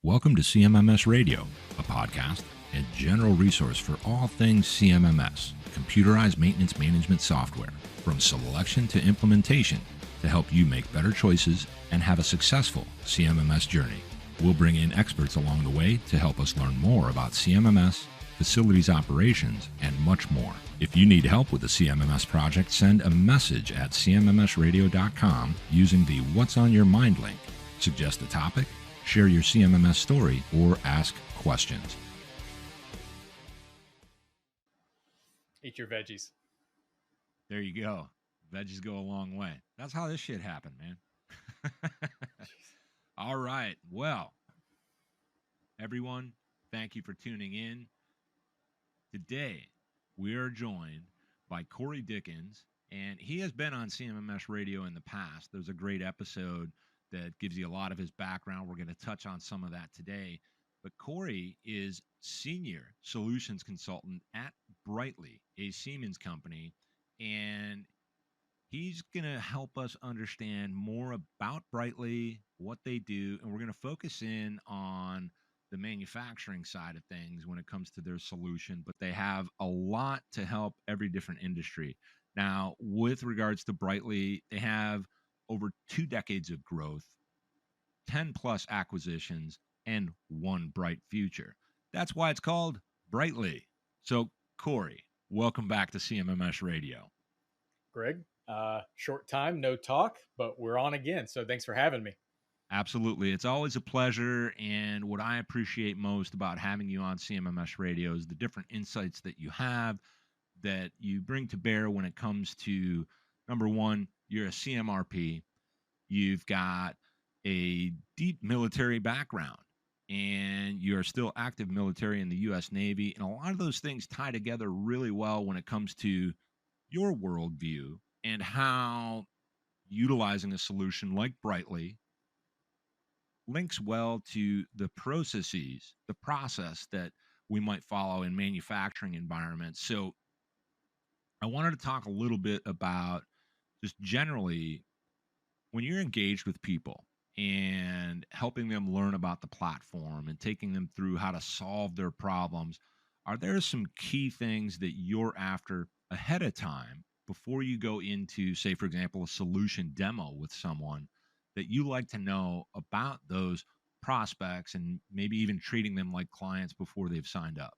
Welcome to CMMS Radio, a podcast and general resource for all things CMMS, computerized maintenance management software, from selection to implementation to help you make better choices and have a successful CMMS journey. We'll bring in experts along the way to help us learn more about CMMS, facilities operations, and much more. If you need help with the CMMS project, send a message at cmmsradio.com using the What's on Your Mind link. Suggest a topic, share your CMMS story, or ask questions. Eat your veggies. There you go. Veggies go a long way. That's how this shit happened, man. All right. Well, everyone, thank you for tuning in. Today, we are joined by Corey Dickens, and he has been on CMMS Radio in the past. There's a great episode that gives you a lot of his background. We're going to touch on some of that today. But Corey is Senior Solutions Consultant at Brightly, a Siemens company, and he's going to help us understand more about Brightly, what they do, and we're going to focus in on the manufacturing side of things when it comes to their solution, but they have a lot to help every different industry. Now, with regards to Brightly, they have over 2 decades of growth, 10 plus acquisitions, and one bright future. That's why it's called Brightly. So, Corey, welcome back to CMMS Radio. Greg, short time, no talk, but we're on again. So thanks for having me. Absolutely. It's always a pleasure. And what I appreciate most about having you on CMMS Radio is the different insights that you have, that you bring to bear when it comes to, number one, you're a CMRP. You've got a deep military background, and you're still active military in the U.S. Navy. And a lot of those things tie together really well when it comes to your worldview and how utilizing a solution like Brightly links well to the processes, the process that we might follow in manufacturing environments. So I wanted to talk a little bit about just generally when you're engaged with people and helping them learn about the platform and taking them through how to solve their problems, are there some key things that you're after ahead of time before you go into, say, for example, a solution demo with someone, that you like to know about those prospects and maybe even treating them like clients before they've signed up?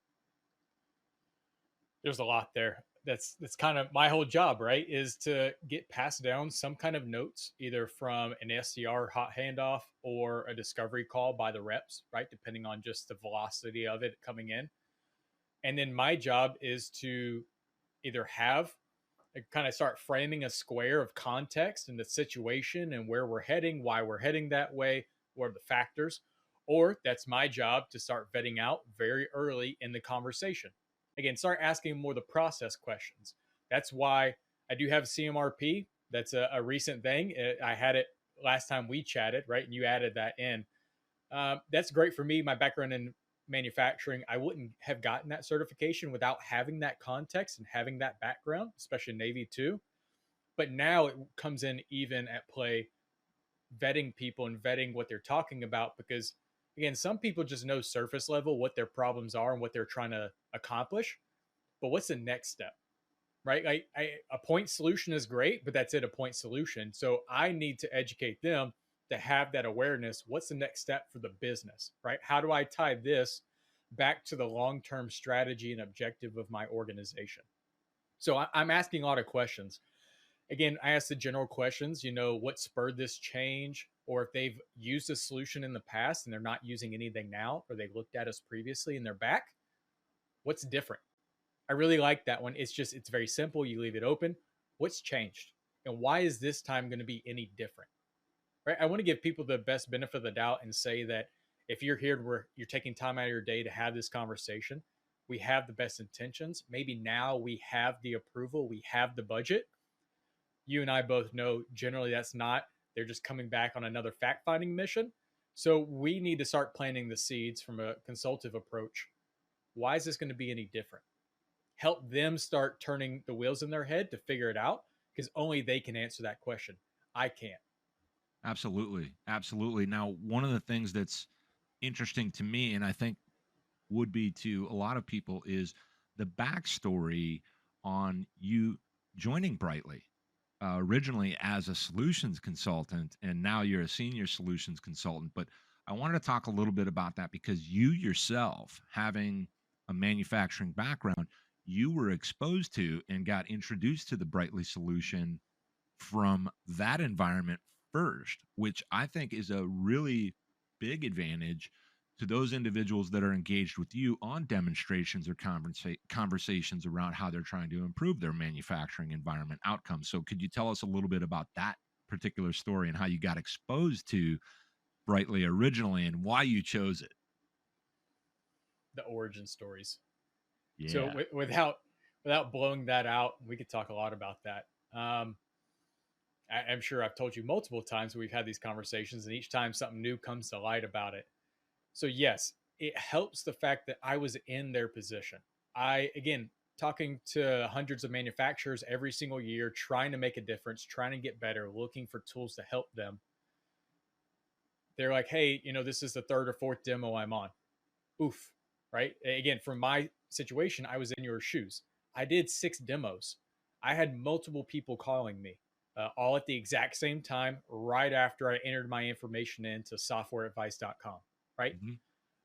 There's a lot there. That's kind of my whole job, right? Is to get passed down some kind of notes, either from an SDR hot handoff or a discovery call by the reps, right? Depending on just the velocity of it coming in. And then my job is to either have kind of start framing a square of context and the situation and where we're heading, why we're heading that way, what are the factors, or that's my job to start vetting out very early in the conversation. Again, start asking more the process questions. That's why I do have CMRP. That's a recent thing. I had it last time we chatted, right? And you added that in. That's great for me. My background in manufacturing, I wouldn't have gotten that certification without having that context and having that background, especially Navy too. But now it comes in even at play, vetting people and vetting what they're talking about, because again, some people just know surface level what their problems are and what they're trying to accomplish, but what's the next step, right? A point solution is great, but that's it, a point solution. So I need to educate them to have that awareness. What's the next step for the business, right? How do I tie this back to the long-term strategy and objective of my organization? So I'm asking a lot of questions. Again, I ask the general questions, what spurred this change, or if they've used a solution in the past and they're not using anything now, or they looked at us previously and they're back, what's different? I really like that one. It's very simple. You leave it open. What's changed? And why is this time going to be any different? Right? I want to give people the best benefit of the doubt and say that if you're here where you're taking time out of your day to have this conversation, we have the best intentions. Maybe now we have the approval, we have the budget. You and I both know generally that's not, they're just coming back on another fact-finding mission. So we need to start planting the seeds from a consultative approach. Why is this going to be any different? Help them start turning the wheels in their head to figure it out, because only they can answer that question. I can't. Absolutely. Absolutely. Now, one of the things that's interesting to me, and I think would be to a lot of people, is the backstory on you joining Brightly. Originally as a solutions consultant, and now you're a senior solutions consultant. But I wanted to talk a little bit about that because you yourself, having a manufacturing background, you were exposed to and got introduced to the Brightly solution from that environment first, which I think is a really big advantage to those individuals that are engaged with you on demonstrations or conversations around how they're trying to improve their manufacturing environment outcomes. So, could you tell us a little bit about that particular story and how you got exposed to Brightly originally and why you chose it? The origin stories. So Yeah. without blowing that out, we could talk a lot about that. I'm sure I've told you multiple times we've had these conversations, and each time something new comes to light about it. So yes, it helps the fact that I was in their position. I again talking to hundreds of manufacturers every single year, trying to make a difference, trying to get better, looking for tools to help them. They're like, hey, this is the third or fourth demo I'm on. Oof, right? Again, from my situation, I was in your shoes. I did 6 demos. I had multiple people calling me, all at the exact same time, right after I entered my information into softwareadvice.com, right?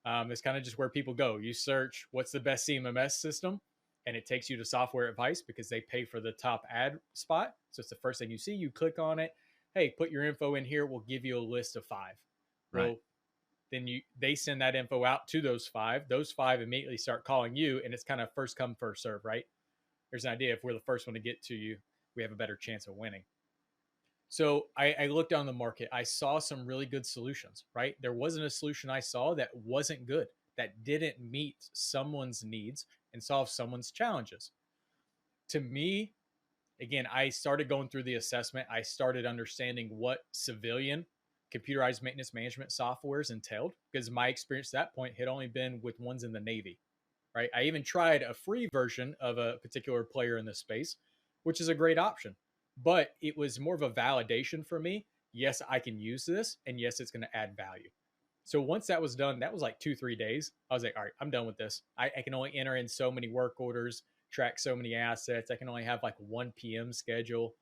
Hmm. It's kind of just where people go. You search what's the best CMMS system, and it takes you to Software Advice because they pay for the top ad spot. So it's the first thing you see. You click on it. Hey, put your info in here. We'll give you a list of 5. Right. Well, then they send that info out to those 5. Those 5 immediately start calling you, and it's kind of first come first serve, right? There's an idea if we're the first one to get to you, we have a better chance of winning. So I looked on the market. I saw some really good solutions, right? There wasn't a solution I saw that wasn't good, that didn't meet someone's needs and solve someone's challenges. To me, again, I started going through the assessment. I started understanding what civilian computerized maintenance management softwares entailed because my experience at that point had only been with ones in the Navy, right? I even tried a free version of a particular player in this space, which is a great option. But it was more of a validation for me. Yes, I can use this, and yes, it's going to add value. So once that was done, that was like 2-3 days. I was like, all right, I'm done with this. I can only enter in so many work orders, track so many assets. I can only have like 1 p.m. schedule.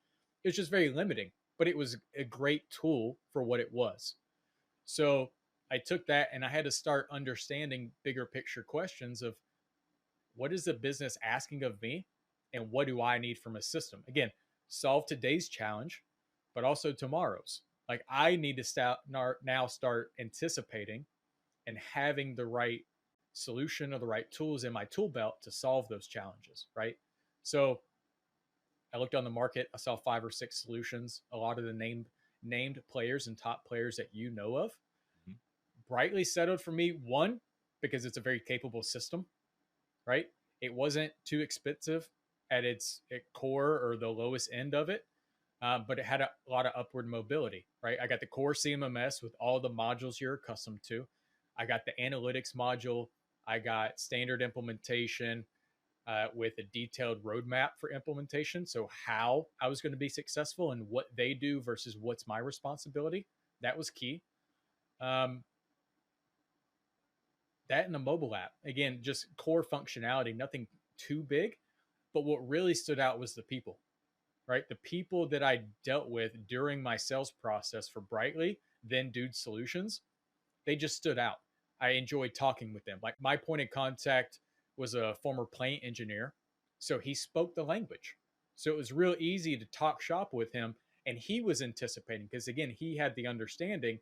It's just very limiting, but it was a great tool for what it was. So I took that and I had to start understanding bigger picture questions of what is the business asking of me and what do I need from a system? Again, solve today's challenge, but also tomorrow's. Like I need to start anticipating and having the right solution or the right tools in my tool belt to solve those challenges, right? So I looked on the market, I saw 5 or 6 solutions, a lot of the named players and top players that you know of. Hmm. Brightly settled for me, one, because it's a very capable system, right? It wasn't too expensive at its core or the lowest end of it, but it had a lot of upward mobility, right? I got the core CMMS with all the modules you're accustomed to. I got the analytics module. I got standard implementation with a detailed roadmap for implementation. So, how I was going to be successful and what they do versus what's my responsibility. That was key. Um, that and the mobile app. Again, just core functionality, nothing too big. But what really stood out was the people, right? The people that I dealt with during my sales process for Brightly, then Dude Solutions, they just stood out. I enjoyed talking with them. Like my point of contact was a former plant engineer, so he spoke the language. So it was real easy to talk shop with him, and he was anticipating because again, he had the understanding,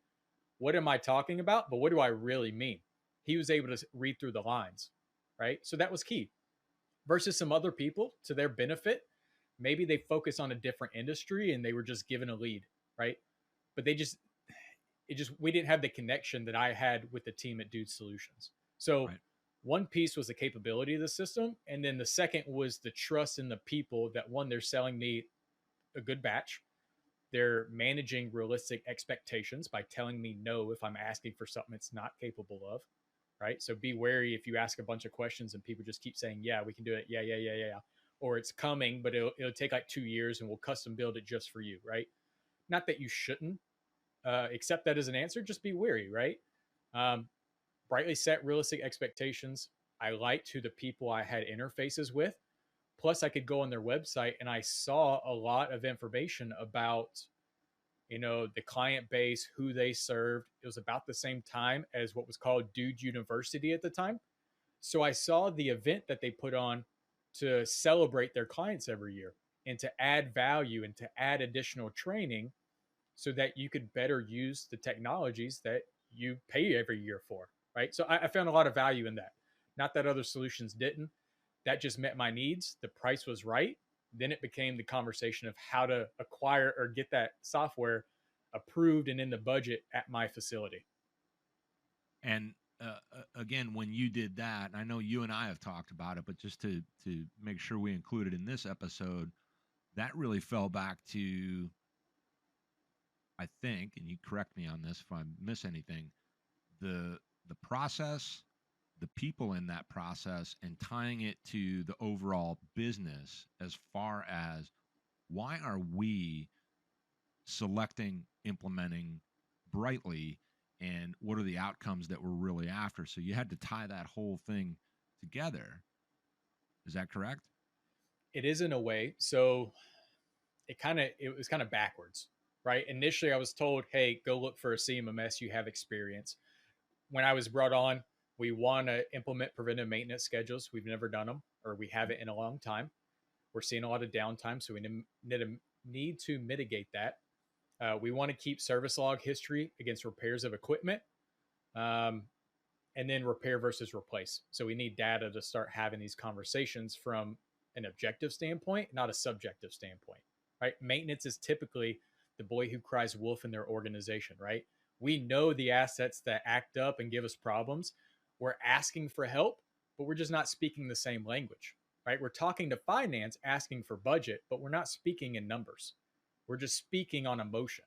what am I talking about, but what do I really mean? He was able to read through the lines, right? So that was key versus some other people to their benefit. Maybe they focus on a different industry and they were just given a lead, right? But we didn't have the connection that I had with the team at Dude Solutions. So Right. one piece was the capability of the system, and then the second was the trust in the people that one, they're selling me a good batch. They're managing realistic expectations by telling me no if I'm asking for something it's not capable of, right? So be wary if you ask a bunch of questions and people just keep saying, yeah, we can do it. Yeah, yeah, yeah, yeah. Or it's coming, but it'll take like 2 years and we'll custom build it just for you, right? Not that you shouldn't accept that as an answer, just be wary, right? Um, brightly set realistic expectations. I liked who the people I had interfaces with. Plus, I could go on their website and I saw a lot of information about, the client base, who they served. It was about the same time as what was called Dude University at the time. So I saw the event that they put on to celebrate their clients every year and to add value and to add additional training so that you could better use the technologies that you pay every year for. Right. So I found a lot of value in that. Not that other solutions didn't. That just met my needs. The price was right. Then it became the conversation of how to acquire or get that software approved and in the budget at my facility. And again, when you did that, and I know you and I have talked about it, but just to make sure we include it in this episode, that really fell back to, I think, and you correct me on this if I miss anything, the the process, the people in that process, and tying it to the overall business as far as why are we selecting, implementing brightly, and what are the outcomes that we're really after. So you had to tie that whole thing together. Is that correct? It is in a way. So it was kind of backwards, right? Initially, I was told, "Hey, go look for a CMMS. You have experience." When I was brought on, we want to implement preventive maintenance schedules. We've never done them, or we haven't in a long time. We're seeing a lot of downtime, so we need to mitigate that. We want to keep service log history against repairs of equipment, um, and then repair versus replace. So we need data to start having these conversations from an objective standpoint, not a subjective standpoint, right? Maintenance is typically the boy who cries wolf in their organization, right? We know the assets that act up and give us problems. We're asking for help, but we're just not speaking the same language, right? We're talking to finance, asking for budget, but we're not speaking in numbers. We're just speaking on emotion.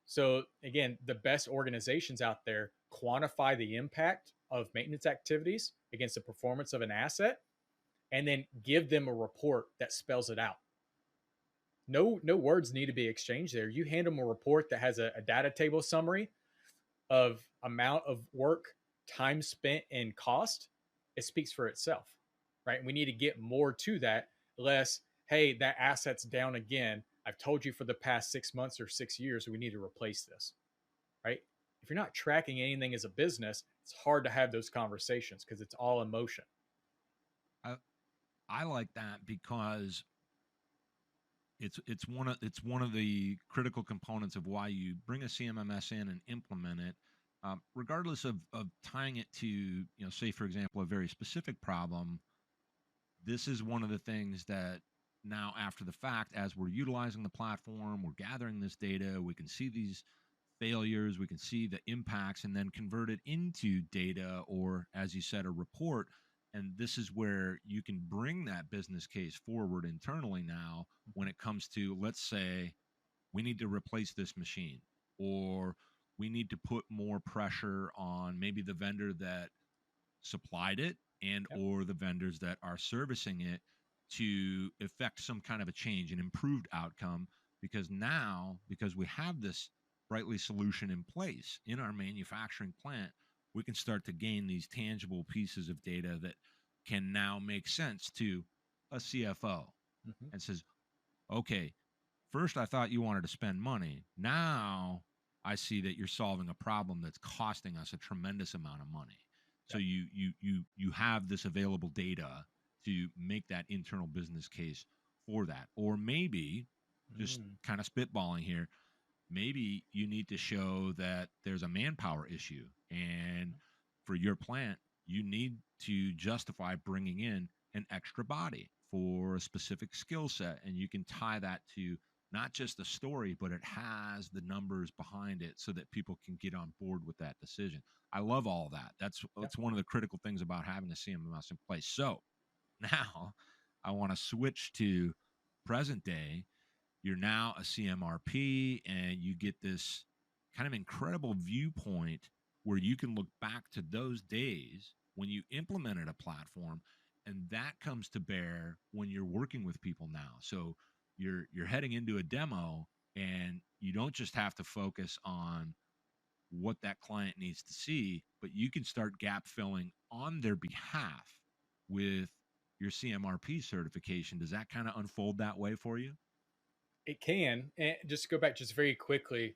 So again, the best organizations out there quantify the impact of maintenance activities against the performance of an asset and then give them a report that spells it out. No words need to be exchanged there. You hand them a report that has a data table summary of amount of work, time spent, and cost. It speaks for itself, right? We need to get more to that, less, hey, that asset's down again. I've told you for the past 6 months or 6 years, we need to replace this, right? If you're not tracking anything as a business, it's hard to have those conversations because it's all emotion. I, I like that because it's one of the critical components of why you bring a CMMS in and implement it, regardless of tying it to, say for example, a very specific problem. This is one of the things that now, after the fact, as we're utilizing the platform, we're gathering this data, we can see these failures, we can see the impacts, and then convert it into data or, as you said, a report. And this is where you can bring that business case forward internally now when it comes to, let's say, we need to replace this machine, or we need to put more pressure on maybe the vendor that supplied it and Yep. or the vendors that are servicing it to effect some kind of a change, an improved outcome, because now, because we have this brightly solution in place in our manufacturing plant, we can start to gain these tangible pieces of data that can now make sense to a CFO Mm-hmm. and says, okay, first I thought you wanted to spend money, now I see that you're solving a problem that's costing us a tremendous amount of money. So Yep. you have this available data to make that internal business case for that. Or maybe, just Mm. kind of spitballing here, maybe you need to show that there's a manpower issue, and for your plant you need to justify bringing in an extra body for a specific skill set, and you can tie that to not just the story, but it has the numbers behind it so that people can get on board with that decision. I love all that. Yep. That's one of the critical things about having a CMMS in place. So now I want to switch to present day. You're now a CMRP, and you get this kind of incredible viewpoint where you can look back to those days when you implemented a platform, and that comes to bear when you're working with people now. So you're heading into a demo, and you don't just have to focus on what that client needs to see, but you can start gap filling on their behalf with your CMRP certification. Does that kind of unfold that way for you? It can. And just to go back just very quickly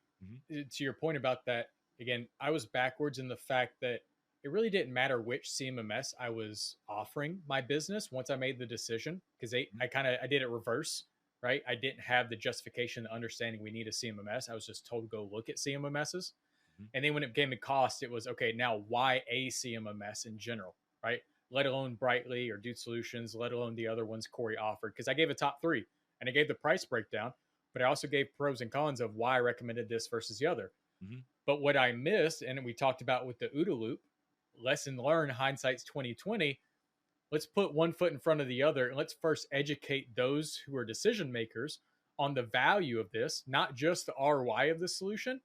Hmm. to your point about that, again, I was backwards in the fact that it really didn't matter which CMMS I was offering my business once I made the decision because I did it reverse, right? I didn't have the justification, the understanding we need a CMMS. I was just told to go look at CMMSs. Hmm. And then when it came to cost, it was okay, now why a CMMS in general, right? Let alone Brightly or Dude Solutions, let alone the other ones Corey offered. Because I gave a top three and I gave the price breakdown, but I also gave pros and cons of why I recommended this versus the other. Hmm. But what I missed, and we talked about with the OODA loop, lesson learned, hindsight's 2020. Let's put one foot in front of the other and let's first educate those who are decision makers on the value of this, not just the ROI of the solution,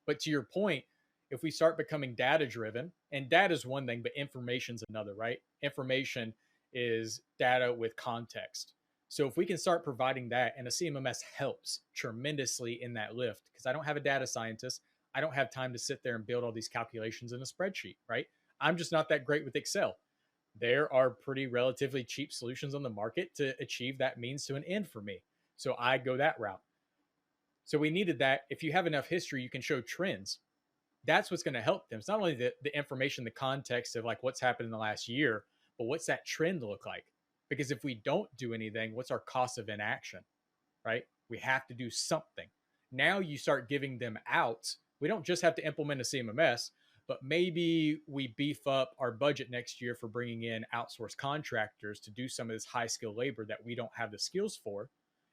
but to your point, if we start becoming data driven, and data is one thing, but information's another, right? Information is data with context. So if we can start providing that, and a CMMS helps tremendously in that lift, because I don't have a data scientist, I don't have time to sit there and build all these calculations in a spreadsheet, right? I'm just not that great with Excel. There are pretty relatively cheap solutions on the market to achieve that means to an end for me. So I go that route. So we needed that. If you have enough history, you can show trends. That's what's going to help them. It's not only the information, the context of like what's happened in the last year, but what's that trend look like? Because if we don't do anything, what's our cost of inaction, right? We have to do something. Now you start giving them outs. We don't just have to implement a CMMS, but maybe we beef up our budget next year for bringing in outsourced contractors to do some of this high skill labor that we don't have the skills for.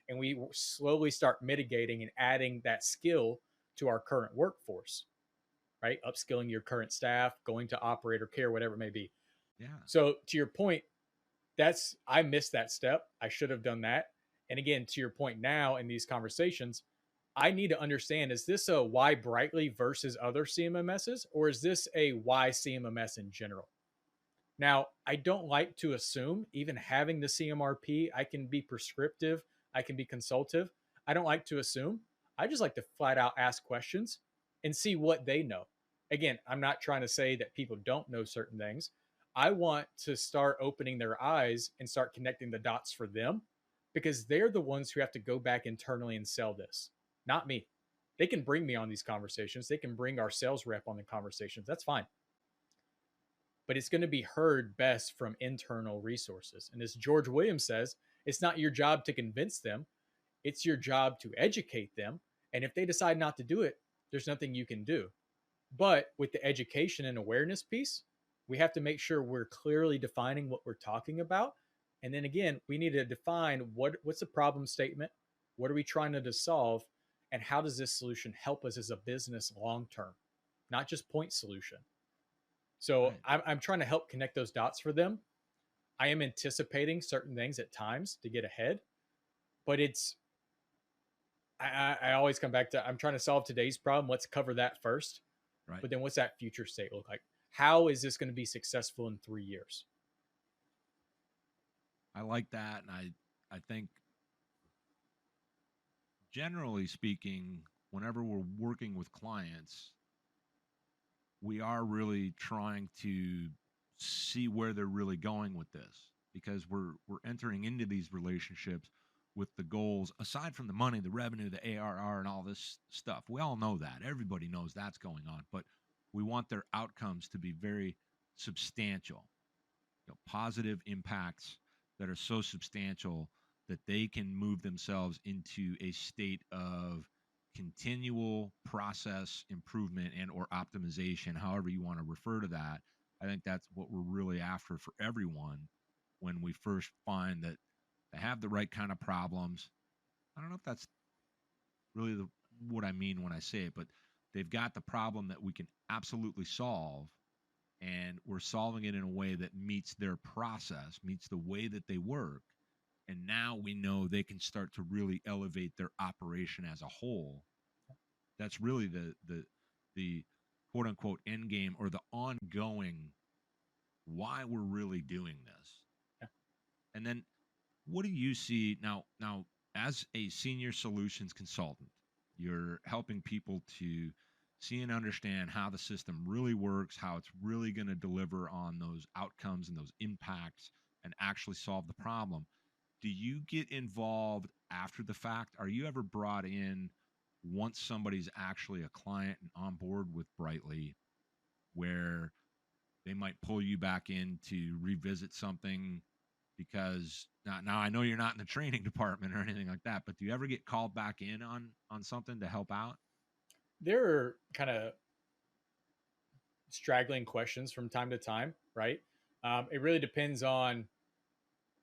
And we slowly start mitigating and adding that skill to our current workforce, right? Upskilling your current staff, going to operator care, whatever it may be. Yeah. So to your point, I missed that step. I should have done that. And again, to your point now in these conversations, I need to understand, is this a why Brightly versus other CMMSs, or is this a why CMMS in general? Now, I don't like to assume, even having the CMRP, I can be prescriptive, I can be consultative. I don't like to assume. I just like to flat out ask questions and see what they know. Again, I'm not trying to say that people don't know certain things. I want to start opening their eyes and start connecting the dots for them because they're the ones who have to go back internally and sell this, not me. They can bring me on these conversations, they can bring our sales rep on the conversations. That's fine, but it's going to be heard best from internal resources. And as George Williams says, it's not your job to convince them, it's your job to educate them. And if they decide not to do it, there's nothing you can do. But with the education and awareness piece, we have to make sure we're clearly defining what we're talking about. And then again, we need to define what's the problem statement, what are we trying to solve, and how does this solution help us as a business long term, not just point solution. So Right. I'm trying to help connect those dots for them. I am anticipating certain things at times to get ahead, but I always come back to I'm trying to solve today's problem. Let's cover that first. Right. But then what's that future state look like? How is this going to be successful in 3 years? I like that. And I think, generally speaking, whenever we're working with clients, we are really trying to see where they're really going with this, because we're entering into these relationships with the goals aside from the money, the revenue, the ARR, and all this stuff. We all know that. Everybody knows that's going on, but we want their outcomes to be very substantial, positive impacts that are so substantial that they can move themselves into a state of continual process improvement and or optimization, however you want to refer to that. I think that's what we're really after for everyone when we first find that they have the right kind of problems. I don't know if that's really what I mean when I say it, but they've got the problem that we can absolutely solve, and we're solving it in a way that meets their process, meets the way that they work. And now we know they can start to really elevate their operation as a whole. That's really the quote unquote end game, or the ongoing why we're really doing this. Yeah. And then what do you see now as a senior solutions consultant? You're helping people to see and understand how the system really works, how it's really going to deliver on those outcomes and those impacts and actually solve the problem. Do you get involved after the fact? Are you ever brought in once somebody's actually a client and on board with Brightly, where they might pull you back in to revisit something? Because now I know you're not in the training department or anything like that, but do you ever get called back in on something to help out? There are kind of straggling questions from time to time, right? It really depends on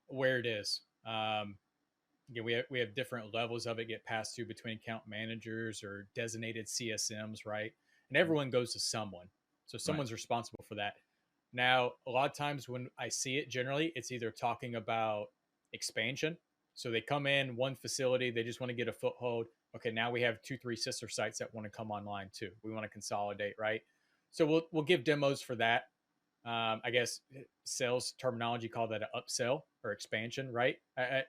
where it is. Again, we have different levels of it get passed through between account managers or designated CSMs, right? And Mhm. everyone goes to someone, so Right. someone's responsible for that. Now, a lot of times when I see it, generally it's either talking about expansion. So they come in one facility, they just want to get a foothold. Okay, now we have 2, 3 sister sites that want to come online too. We want to consolidate, right? So we'll give demos for that. I guess sales terminology call that an upsell or expansion, right?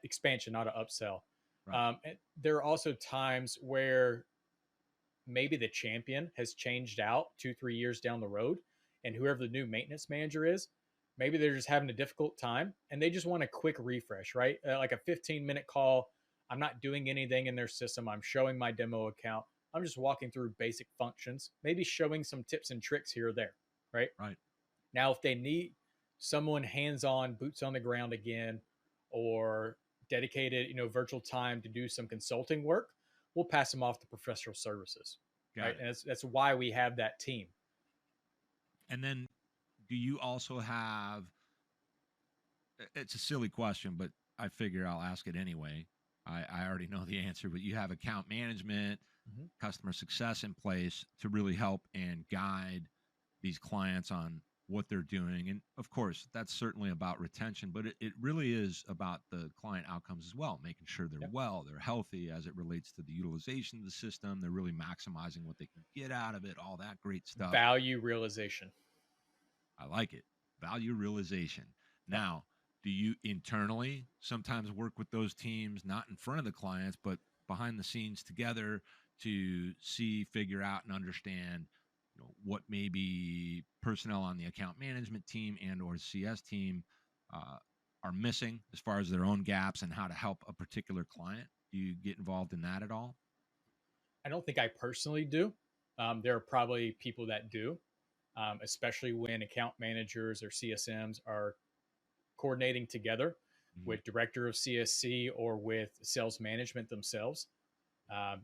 Expansion, not an upsell. Right. There are also times where maybe the champion has changed out 2, 3 years down the road, and whoever the new maintenance manager is, maybe they're just having a difficult time and they just want a quick refresh, right? Like a 15-minute call. I'm not doing anything in their system. I'm showing my demo account. I'm just walking through basic functions, maybe showing some tips and tricks here or there, right? Right. Now, if they need someone hands-on, boots on the ground again, or dedicated, virtual time to do some consulting work, we'll pass them off to professional services, right? Got it. And that's why we have that team. And then do you also have, it's a silly question, but I figure I'll ask it anyway. I already know the answer, but you have account management, Mm-hmm. customer success in place to really help and guide these clients on what they're doing. And of course, that's certainly about retention, but it really is about the client outcomes as well, making sure they're Yep. well, they're healthy as it relates to the utilization of the system. They're really maximizing what they can get out of it, all that great stuff. Value realization. I like it. Value realization. Yep. Now, do you internally sometimes work with those teams, not in front of the clients, but behind the scenes together to see, figure out, and understand, what maybe personnel on the account management team and or CS team uh, are missing as far as their own gaps and how to help a particular client? Do you get involved in that at all? I don't think I personally do. There are probably people that do, especially when account managers or CSMs are coordinating together Mhm. with director of CSC or with sales management themselves.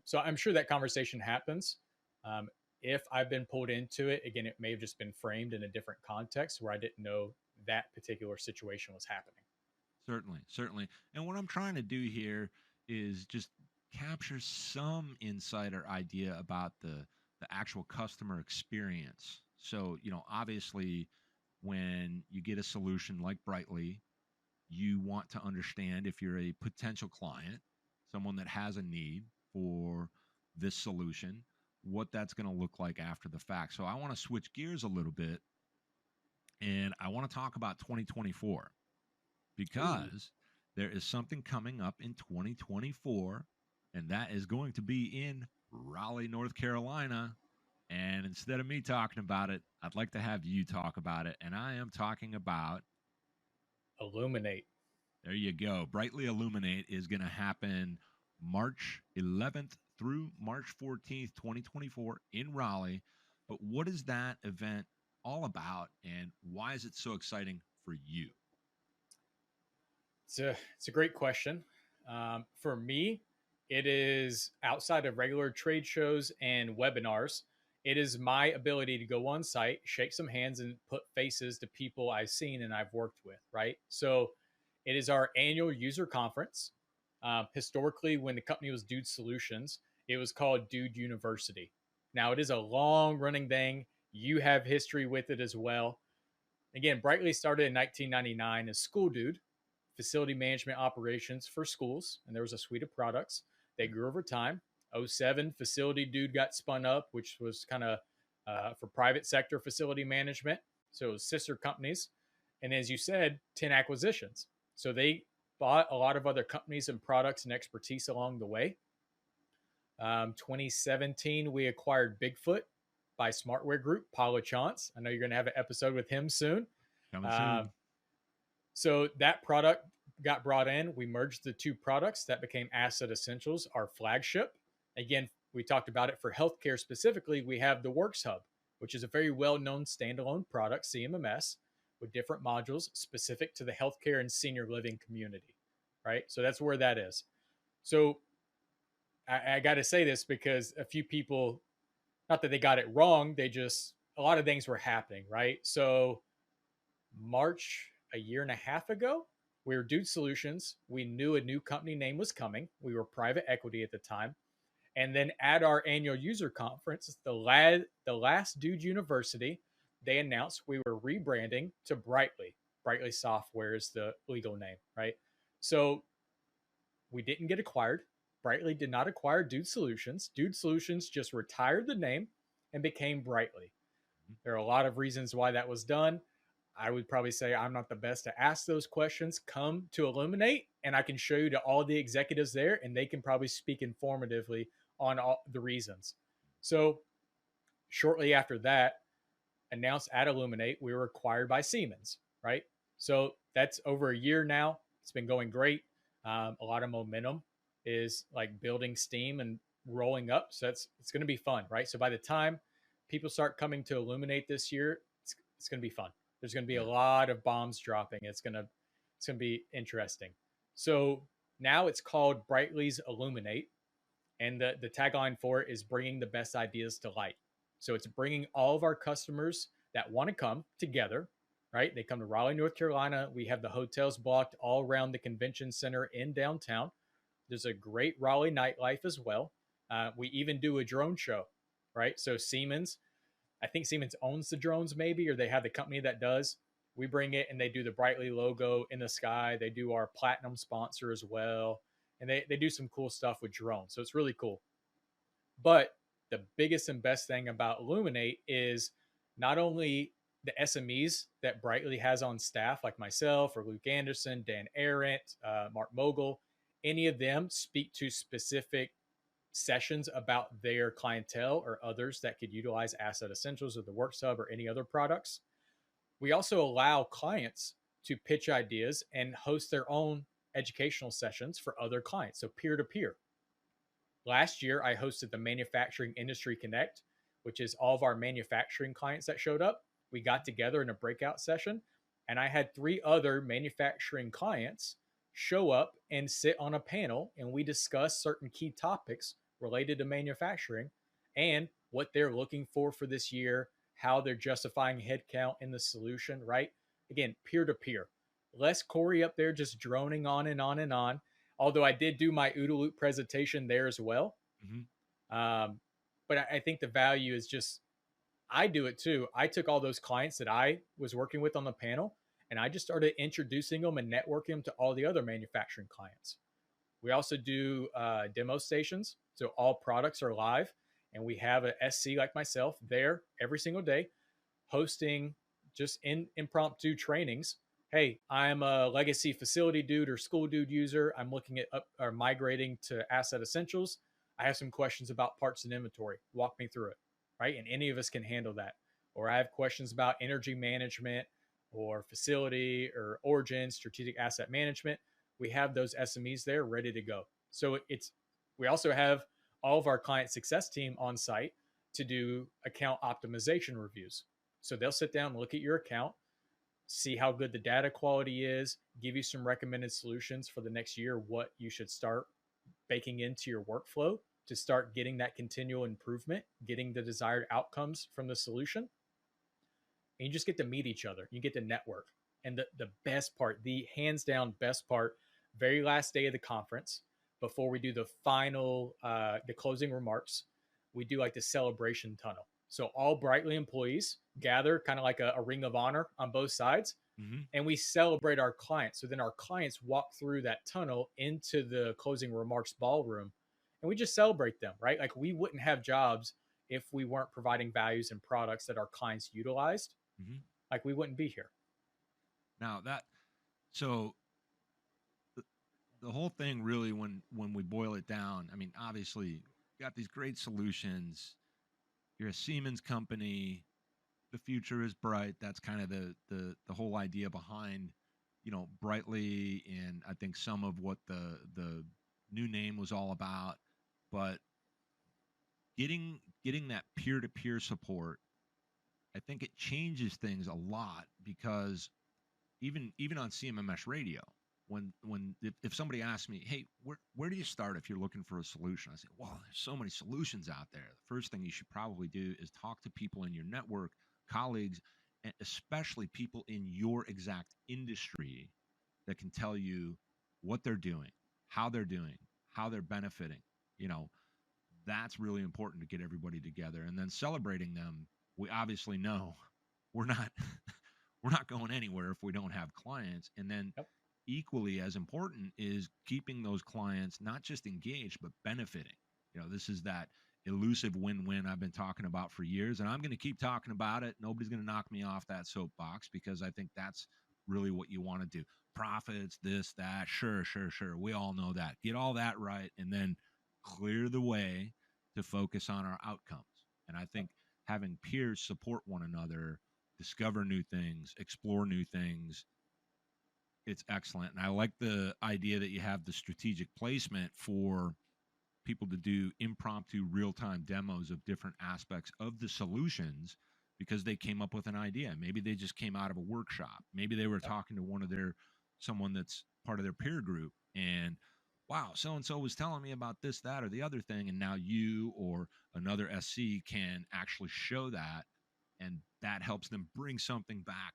So I'm sure that conversation happens. Um, if I've been pulled into it, again, it may have just been framed in a different context where I didn't know that particular situation was happening. Certainly, certainly. And what I'm trying to do here is just capture some insight or idea about the actual customer experience. So, obviously when you get a solution like Brightly, you want to understand if you're a potential client, someone that has a need for this solution, what that's going to look like after the fact. So I want to switch gears a little bit and I want to talk about 2024 Ooh, because there is something coming up in 2024, and that is going to be in Raleigh, North Carolina. And instead of me talking about it, I'd like to have you talk about it. And I am talking about, illuminate. there you go, Brightly Illuminate is going to happen March 11th through March 14th, 2024 in Raleigh. But what is that event all about, and why is it so exciting for you? It's a great question. For me, it is outside of regular trade shows and webinars. It is my ability to go on site, shake some hands, and put faces to people I've seen and I've worked with. Right. So it is our annual user conference. Historically, when the company was Dude Solutions, it was called Dude University. Now it is a long running thing. You have history with it as well. Again, Brightly started in 1999 as School Dude, facility management operations for schools, and there was a suite of products. They grew over time. '07, Facility Dude got spun up, which was kind of for private sector facility management. So it was sister companies. And as you said, 10 acquisitions. So they bought a lot of other companies and products and expertise along the way. 2017, we acquired Bigfoot. by Smartware Group, Paul Chance. I know you're going to have an episode with him soon. Coming Um, soon. so that product got brought in. We merged the two products that became Asset Essentials, our flagship. Again, we talked about it for healthcare specifically. We have the Works Hub, which is a very well known standalone product, CMMS, with different modules specific to the healthcare and senior living community, right? So that's where that is. So I got to say this because a few people, not that they got it wrong, they just, a lot of things were happening, right? So March, a year and a half ago, we were Dude Solutions. We knew a new company name was coming. We were private equity at the time. And then at our annual user conference, the last Dude University, they announced we were rebranding to Brightly. Brightly Software is the legal name, right? So we didn't get acquired. Brightly did not acquire Dude Solutions. Dude Solutions just retired the name and became Brightly. There are a lot of reasons why that was done. I would probably say I'm not the best to ask those questions. Come to Illuminate, and I can show you to all the executives there, and they can probably speak informatively on all the reasons. So, shortly after that, announced at Illuminate, we were acquired by Siemens, right? So, that's over a year now. It's been going great. A lot of momentum is like building steam and rolling up. So, it's going to be fun, right? So, by the time people start coming to Illuminate this year, it's going to be fun. There's going to be a Yeah. lot of bombs dropping. It's going to be interesting. So now it's called Brightly's Illuminate, and the tagline for it is bringing the best ideas to light. So it's bringing all of our customers that want to come together, right? They come to Raleigh, North Carolina. We have the hotels blocked all around the convention center in downtown. There's a great Raleigh nightlife as well. We even do a drone show, right? So Siemens, I think Siemens owns the drones, maybe, or they have the company that does. We bring it and they do the Brightly logo in the sky. They do our platinum sponsor as well. And they do some cool stuff with drones. So it's really cool. But the biggest and best thing about Illuminate is not only the SMEs that Brightly has on staff, like myself or Luke Anderson, Dan Arendt, Mark Mogul, any of them speak to specific sessions about their clientele or others that could utilize Asset Essentials or the Works Hub or any other products. We also allow clients to pitch ideas and host their own educational sessions for other clients, so peer to peer. Last year, I hosted the Manufacturing Industry Connect, which is all of our manufacturing clients that showed up. We got together in a breakout session, and I had 3 other manufacturing clients show up and sit on a panel, and we discussed certain key topics related to manufacturing and what they're looking for this year, how they're justifying headcount in the solution, right? Again, peer to peer. Less Corey up there just droning on and on and on, although I did do my OODA loop presentation there as well. Mm-hmm. But I think the value is just, I do it too. I took all those clients that I was working with on the panel and I just started introducing them and networking them to all the other manufacturing clients. We also do demo stations. So all products are live and we have a SC like myself there every single day hosting just impromptu trainings. Hey, I'm a legacy facility dude or school dude user. I'm looking at up or migrating to Asset Essentials. I have some questions about parts and inventory. Walk me through it, right? And any of us can handle that. Or I have questions about energy management or facility or origin, strategic asset management. We have those SMEs there ready to go. So we also have all of our client success team on site to do account optimization reviews. So they'll sit down and look at your account, see how good the data quality is, give you some recommended solutions for the next year, what you should start baking into your workflow to start getting that continual improvement, getting the desired outcomes from the solution. And you just get to meet each other. You get to network. And the best part, the hands down best part, very last day of the conference, before we do the final, the closing remarks, we do like the celebration tunnel. So all Brightly employees gather kind of like a ring of honor on both sides, Mm-hmm. and we celebrate our clients. So then our clients walk through that tunnel into the closing remarks ballroom, and we just celebrate them, right? Like we wouldn't have jobs if we weren't providing values and products that our clients utilized. Mm-hmm. Like we wouldn't be here. Now that so the, the whole thing really, when we boil it down, I mean, obviously, got these great solutions. you're a Siemens company, the future is bright. That's kind of the whole idea behind, Brightly, and I think some of what the new name was all about. But getting that peer to peer support, I think it changes things a lot, because even on CMMS radio, when if somebody asks me, hey, where do you start if you're looking for a solution? I say, well, there's so many solutions out there. The first thing you should probably do is talk to people in your network, colleagues, and especially people in your exact industry that can tell you what they're doing, how they're benefiting. You know, that's really important to get everybody together, and then celebrating them. We obviously know we're not we're not going anywhere if we don't have clients. And then Yep. equally as important is keeping those clients not just engaged but benefiting. This is that elusive win-win I've been talking about for years, and I'm going to keep talking about it. Nobody's going to knock me off that soapbox, because I think that's really what you want to do. Profits, this, that, sure, we all know that. Get all that right, and then clear the way to focus on our outcomes. And I think having peers support one another, discover new things, explore new things, it's excellent. And I like the idea that you have the strategic placement for people to do impromptu real-time demos of different aspects of the solutions, because they came up with an idea. Maybe they just came out of a workshop. Maybe they were Yep. talking to someone that's part of their peer group, and wow, so and so was telling me about this, that, or the other thing, and now you or another SC can actually show that, and that helps them bring something back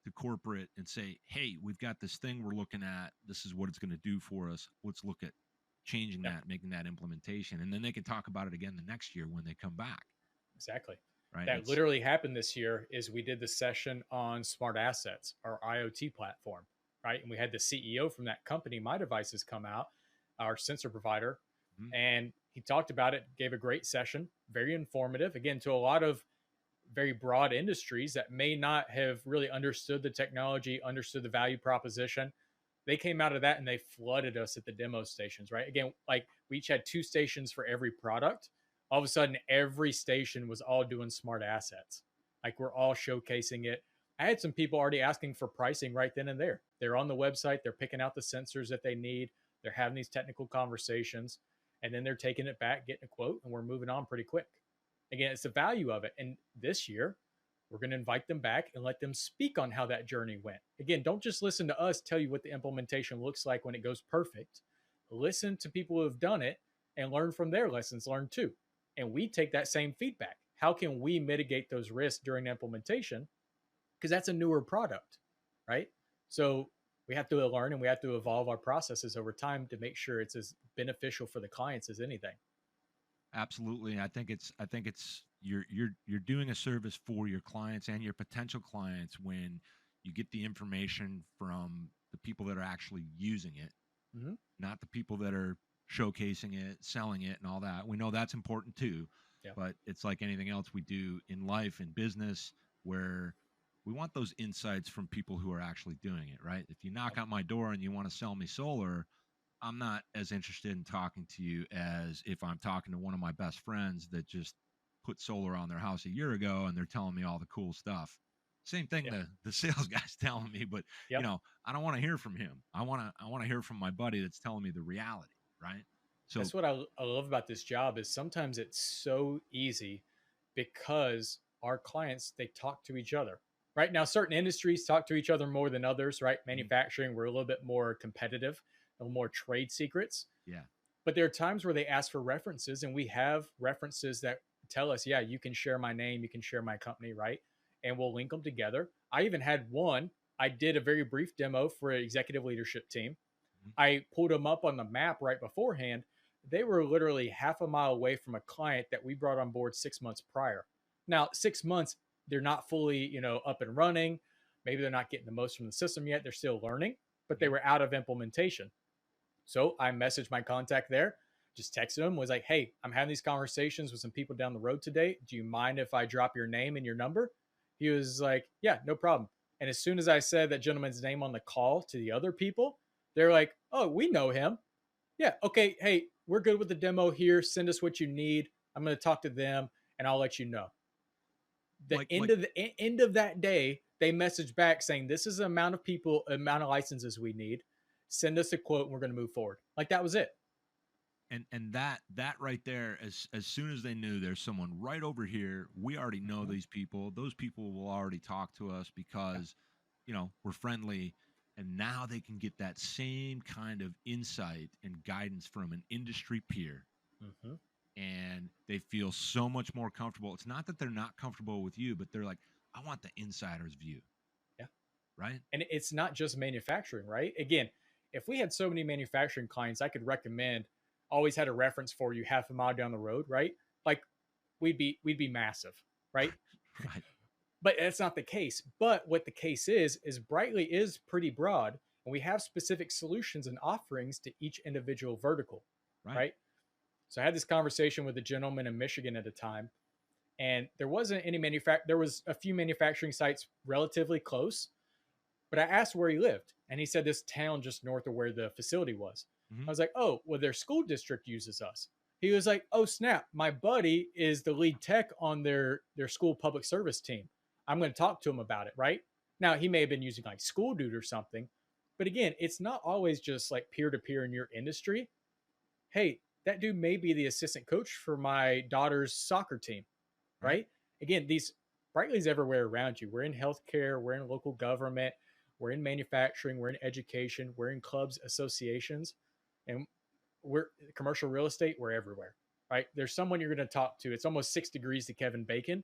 to corporate and say, hey, we've got this thing we're looking at. This is what it's going to do for us. Let's look at changing Yeah, that, making that implementation. And then they can talk about it again the next year when they come back. exactly. Right. That literally happened this year is we did the session on smart assets, our IoT platform, right? And we had the CEO from that company, My Devices, come out, our sensor provider, Mhm. and he talked about it, gave a great session, very informative, again, to a lot of very broad industries that may not have really understood the technology, understood the value proposition. They came out of that and they flooded us at the demo stations, right? Again, like we each had 2 stations for every product. All of a sudden, every station was all doing smart assets. Like we're all showcasing it. I had some people already asking for pricing right then and there. They're on the website, they're picking out the sensors that they need, they're having these technical conversations, and then they're taking it back, getting a quote, and we're moving on pretty quick. Again, it's the value of it. And this year, we're going to invite them back and let them speak on how that journey went. Again, don't just listen to us tell you what the implementation looks like when it goes perfect. Listen to people who have done it and learn from their lessons learned too. And we take that same feedback. How can we mitigate those risks during implementation? Because that's a newer product, right? So we have to learn and we have to evolve our processes over time to make sure it's as beneficial for the clients as anything. Absolutely. I think it's you're doing a service for your clients and your potential clients when you get the information from the people that are actually using it, Mm-hmm. not the people that are showcasing it, selling it, and all that. We know that's important too, Yeah. but it's like anything else we do in life and business, where we want those insights from people who are actually doing it, right? If you knock Yep. on my door and you want to sell me solar, I'm not as interested in talking to you as if I'm talking to one of my best friends that just put solar on their house a year ago and they're telling me all the cool stuff. Same thing Yeah. the sales guy's telling me, but Yep. I don't want to hear from him. I want to hear from my buddy that's telling me the reality, right? So That's what I love about this job is sometimes it's so easy because our clients they talk to each other. Right now, certain industries talk to each other more than others. Right, mhm, manufacturing we're a little bit more competitive, a little more trade secrets. yeah, But there are times where they ask for references, and we have references that tell us, yeah, you can share my name, you can share my company, right? And we'll link them together. I even had one. I did a very brief demo for an executive leadership team. mhm, I pulled them up on the map right beforehand. They were literally half a mile away from a client that we brought on board 6 months prior. Now, 6 months, they're not fully, up and running. Maybe they're not getting the most from the system yet. They're still learning, but they mhm, were out of implementation. So I messaged my contact there, just texted him, was like, hey, I'm having these conversations with some people down the road today. Do you mind if I drop your name and your number? He was like, yeah, no problem. And as soon as I said that gentleman's name on the call to the other people, they're like, oh, we know him. Yeah, okay, hey, we're good with the demo here. Send us what you need. I'm going to talk to them. and I'll let you know. The Like end like of the end of that day, they message back saying this is the amount of people, amount of licenses we need. Send us a quote, and we're going to move forward. Like that was it. and that right there, as soon as they knew there's someone right over here, we already know Mhm. these people. Those people will already talk to us Yeah. because we're friendly, and now they can get that same kind of insight and guidance from an industry peer, Hmm. and they feel so much more comfortable. It's not that they're not comfortable with you, but they're like, I want the insider's view, Yeah. right? And it's not just manufacturing, right? Again, if we had so many manufacturing clients, I could recommend always had a reference for you half a mile down the road, right? Like we'd be massive, right? Right, But that's not the case. But what the case is Brightly is pretty broad, and we have specific solutions and offerings to each individual vertical, right. right? So I had this conversation with a gentleman in Michigan at a time, and there wasn't any there was a few manufacturing sites relatively close, but I asked where he lived, and he said this town just north of where the facility was. I Hmm. was like, oh, well, their school district uses us. He was like, oh snap, my buddy is the lead tech on their school public service team. I'm going to talk to him about it, right? Now he may have been using like School Dude or something, but again, it's not always just like peer to peer in your industry. Hey, that dude may be the assistant coach for my daughter's soccer team, Right. right? Again, these Brightly's everywhere around you. We're in healthcare, we're in local government, we're in manufacturing, we're in education, we're in clubs, associations, and we're commercial real estate. We're everywhere, right? There's someone you're going to talk to. It's almost 6 degrees to Kevin Bacon,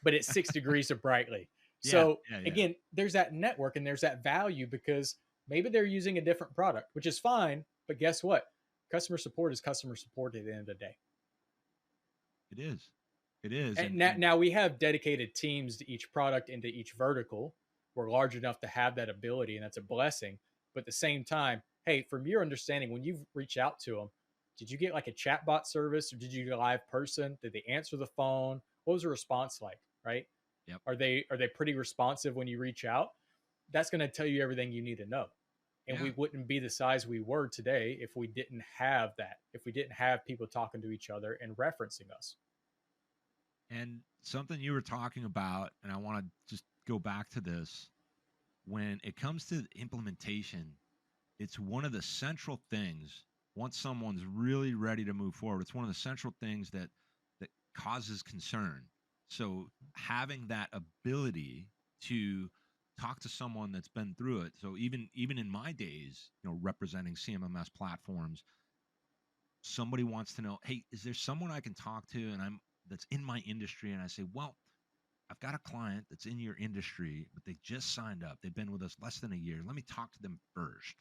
but it's 6 degrees to Brightly. Yeah, So yeah, yeah. again, there's that network and there's that value because maybe they're using a different product, which is fine. But guess what? Customer support is customer support at the end of the day. It is. It is. And And now we have dedicated teams to each product into each vertical. We're large enough to have that ability, and that's a blessing. But at the same time, hey, from your understanding, when you reach out to them, did you get like a chatbot service, or did you get a live person? Did they answer the phone? What was the response like? Right? yep. Are they pretty responsive when you reach out? That's going to tell you everything you need to know. And Yeah. we wouldn't be the size we were today if we didn't have that. If we didn't have people talking to each other and referencing us. And something you were talking about, and I want to just go back to this. When it comes to implementation, it's one of the central things. Once someone's really ready to move forward, it's one of the central things that causes concern. So having that ability to talk to someone that's been through it. So even in my days, representing CMMS platforms, somebody wants to know, hey, is there someone I can talk to and I'm that's in my industry? And I say, well, I've got a client that's in your industry, but they just signed up. They've been with us less than a year. Let me talk to them first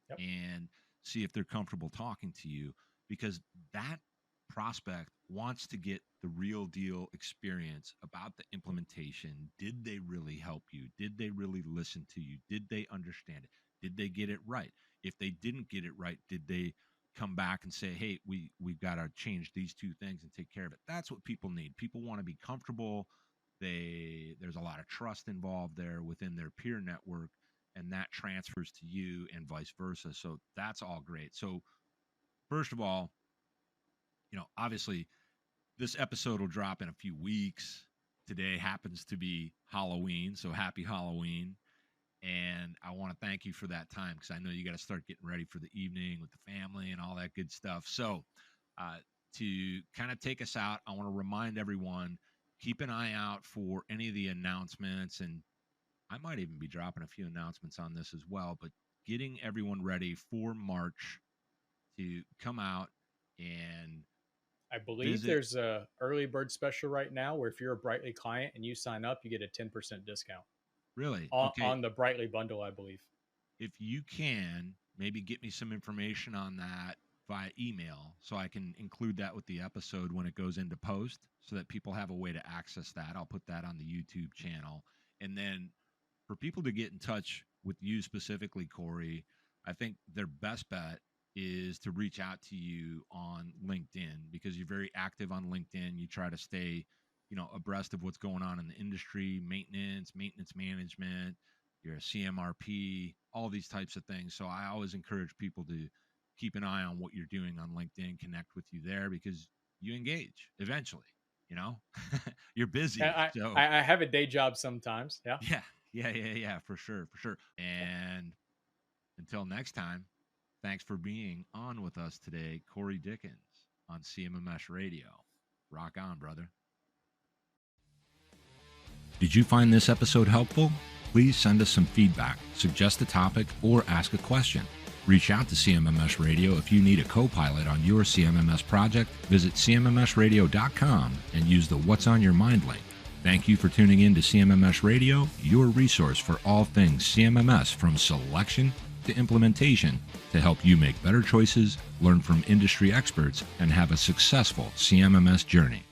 Yep. and see if they're comfortable talking to you, because that prospect wants to get the real deal experience about the implementation. Did they really help you? Did they really listen to you? Did they understand it? Did they get it right? If they didn't get it right, did they come back and say, hey, we've got to change these two things and take care of it? That's what people need. People want to be comfortable. There's a lot of trust involved there within their peer network, and that transfers to you and vice versa. So that's all great. So first of all, obviously this episode will drop in a few weeks. Today happens to be Halloween, so happy Halloween. And I want to thank you for that time, because I know you got to start getting ready for the evening with the family and all that good stuff. So, uh, to kind of take us out, I want to remind everyone, keep an eye out for any of the announcements. And I might even be dropping a few announcements on this as well, but getting everyone ready for March to come out and I believe visit. there's a early bird special right now where if you're a Brightly client and you sign up, you get a 10% discount Really? on, Okay. on the Brightly bundle, I believe. If you can, maybe get me some information on that via email so I can include that with the episode when it goes into post, so that people have a way to access that. I'll put that on the YouTube channel. And then for people to get in touch with you specifically, Corey, I think their best bet is to reach out to you on LinkedIn, because you're very active on LinkedIn. You try to stay, abreast of what's going on in the industry, maintenance management, you're a CMRP, all these types of things. So I always encourage people to keep an eye on what you're doing on LinkedIn, connect with you there, because you engage eventually. you know, you're And busy. I, So I I have a day job sometimes. Yeah. yeah, for sure, for sure. And until next time, thanks for being on with us today, Corey Dickens on CMMS Radio. Rock on, brother. Did you find this episode helpful? Please send us some feedback, suggest a topic, or ask a question. Reach out to CMMS Radio if you need a co-pilot on your CMMS project. Visit cmmsradio.com and use the What's on Your Mind link. Thank you for tuning in to CMMS Radio, your resource for all things CMMS, from selection to implementation, to help you make better choices, learn from industry experts, and have a successful CMMS journey.